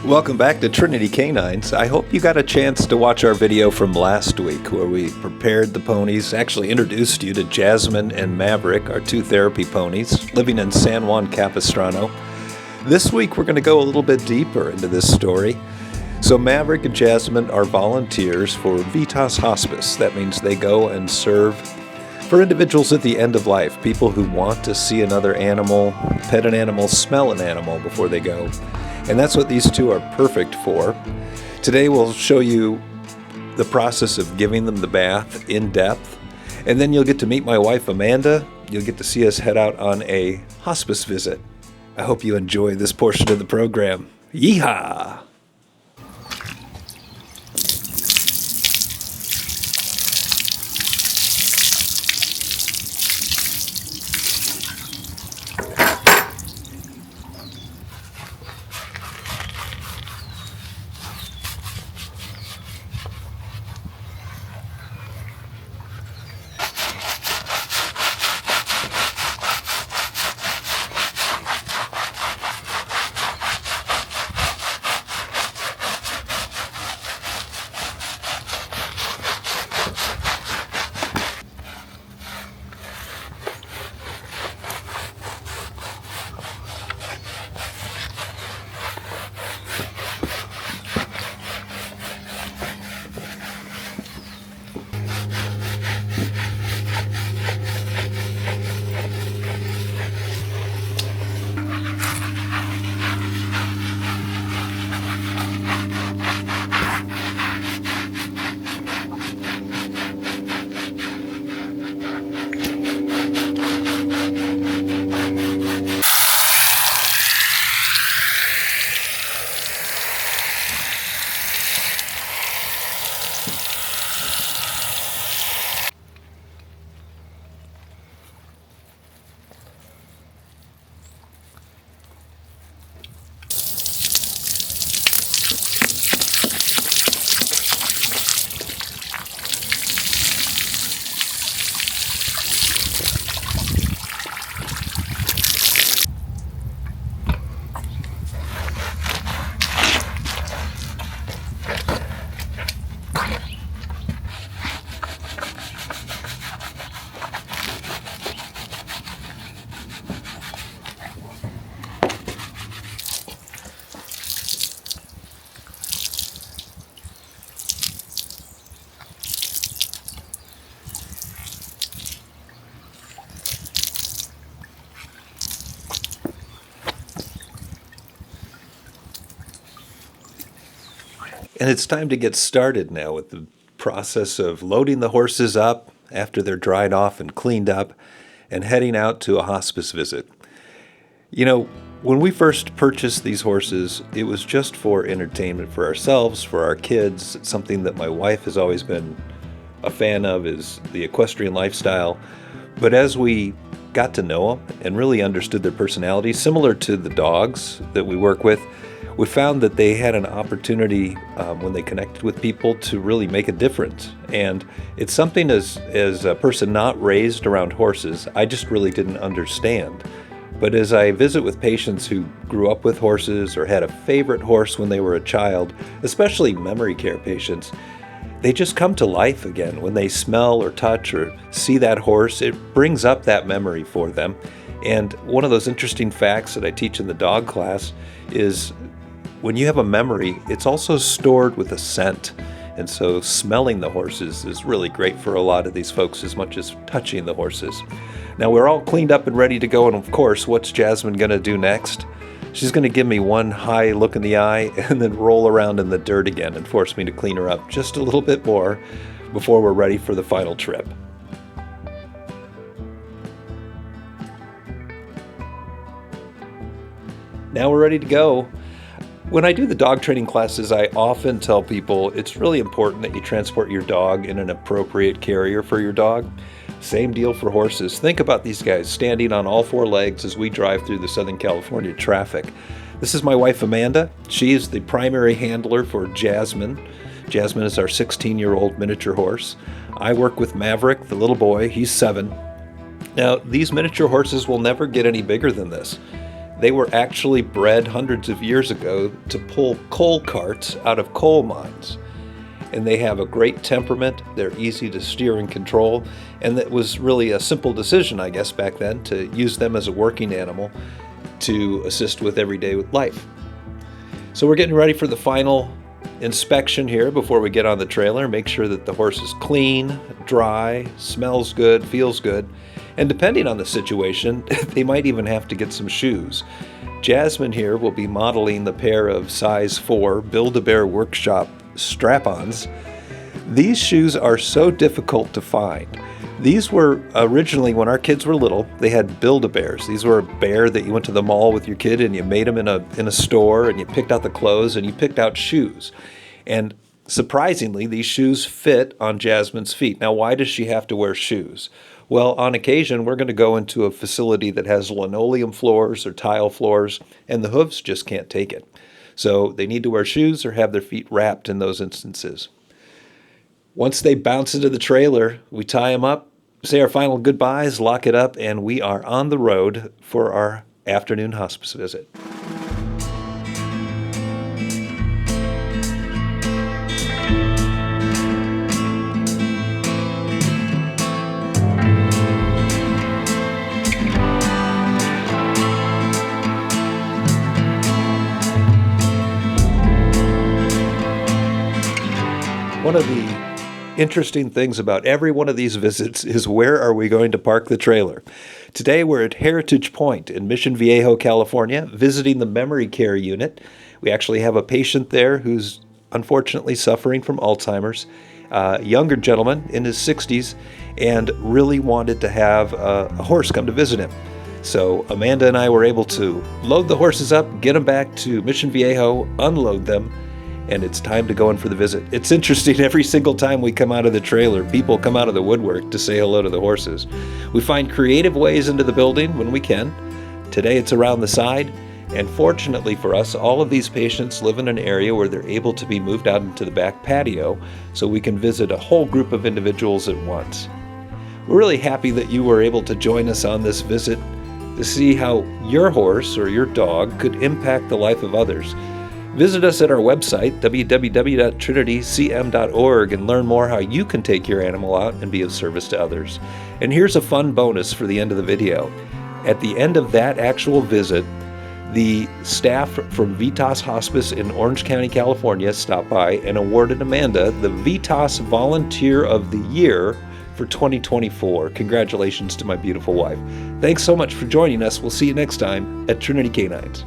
Welcome back to Trinity Canines. I hope you got a chance to watch our video from last week where we prepared the ponies, actually introduced you to Jasmine and Maverick, our two therapy ponies, living in San Juan Capistrano. This week we're going to go a little bit deeper into this story. So Maverick and Jasmine are volunteers for Vitas Hospice. That means they go and serve for individuals at the end of life, people who want to see another animal, pet an animal, smell an animal before they go. And that's what these two are perfect for. Today we'll show you the process of giving them the bath in depth. And then you'll get to meet my wife Amanda. You'll get to see us head out on a hospice visit. I hope you enjoy this portion of the program. Yeehaw! And it's time to get started now with the process of loading the horses up after they're dried off and cleaned up and heading out to a hospice visit. You know, when we first purchased these horses, it was just for entertainment for ourselves, for our kids. It's something that my wife has always been a fan of, is the equestrian lifestyle. But as we got to know them and really understood their personality, similar to the dogs that we work with, we found that they had an opportunity when they connected with people to really make a difference. And it's something as a person not raised around horses, I just really didn't understand. But as I visit with patients who grew up with horses or had a favorite horse when they were a child, especially memory care patients, they just come to life again. When they smell or touch or see that horse, it brings up that memory for them. And one of those interesting facts that I teach in the dog class is when you have a memory, it's also stored with a scent. And so smelling the horses is really great for a lot of these folks as much as touching the horses. Now we're all cleaned up and ready to go. And of course, what's Jasmine going to do next? She's going to give me one high look in the eye and then roll around in the dirt again and force me to clean her up just a little bit more before we're ready for the final trip. Now we're ready to go. When I do the dog training classes, I often tell people it's really important that you transport your dog in an appropriate carrier for your dog. Same deal for horses. Think about these guys standing on all four legs as we drive through the Southern California traffic. This is my wife Amanda. She is the primary handler for Jasmine. Jasmine is our 16-year-old miniature horse. I work with Maverick, the little boy. He's 7. Now, these miniature horses will never get any bigger than this. They were actually bred hundreds of years ago to pull coal carts out of coal mines. And they have a great temperament. They're easy to steer and control. And it was really a simple decision, I guess, back then to use them as a working animal to assist with everyday life. So we're getting ready for the final inspection here before we get on the trailer. Make sure that the horse is clean, dry, smells good, feels good. And depending on the situation, they might even have to get some shoes. Jasmine here will be modeling the pair of size 4 Build-A-Bear Workshop strap-ons. These shoes are so difficult to find. These were originally, when our kids were little, they had Build-A-Bears. These were a bear that you went to the mall with your kid and you made them in a store, and you picked out the clothes and you picked out shoes. And surprisingly, these shoes fit on Jasmine's feet. Now, why does she have to wear shoes? Well, on occasion, we're going to go into a facility that has linoleum floors or tile floors, and the hooves just can't take it. So they need to wear shoes or have their feet wrapped in those instances. Once they bounce into the trailer, we tie them up, say our final goodbyes, lock it up, and we are on the road for our afternoon hospice visit. One of the interesting things about every one of these visits is where are we going to park the trailer. Today we're at Heritage Point in Mission Viejo, California, visiting the memory care unit. We actually have a patient there who's unfortunately suffering from Alzheimer's, a younger gentleman in his 60s, and really wanted to have a horse come to visit him. So Amanda and I were able to load the horses up, get them back to Mission Viejo, unload them, and it's time to go in for the visit. It's interesting, every single time we come out of the trailer, people come out of the woodwork to say hello to the horses. We find creative ways into the building when we can. Today it's around the side, and fortunately for us, all of these patients live in an area where they're able to be moved out into the back patio so we can visit a whole group of individuals at once. We're really happy that you were able to join us on this visit to see how your horse or your dog could impact the life of others. Visit us at our website, www.trinitycm.org, and learn more how you can take your animal out and be of service to others. And here's a fun bonus for the end of the video. At the end of that actual visit, the staff from Vitas Hospice in Orange County, California stopped by and awarded Amanda the Vitas Volunteer of the Year for 2024. Congratulations to my beautiful wife. Thanks so much for joining us. We'll see you next time at Trinity Canines.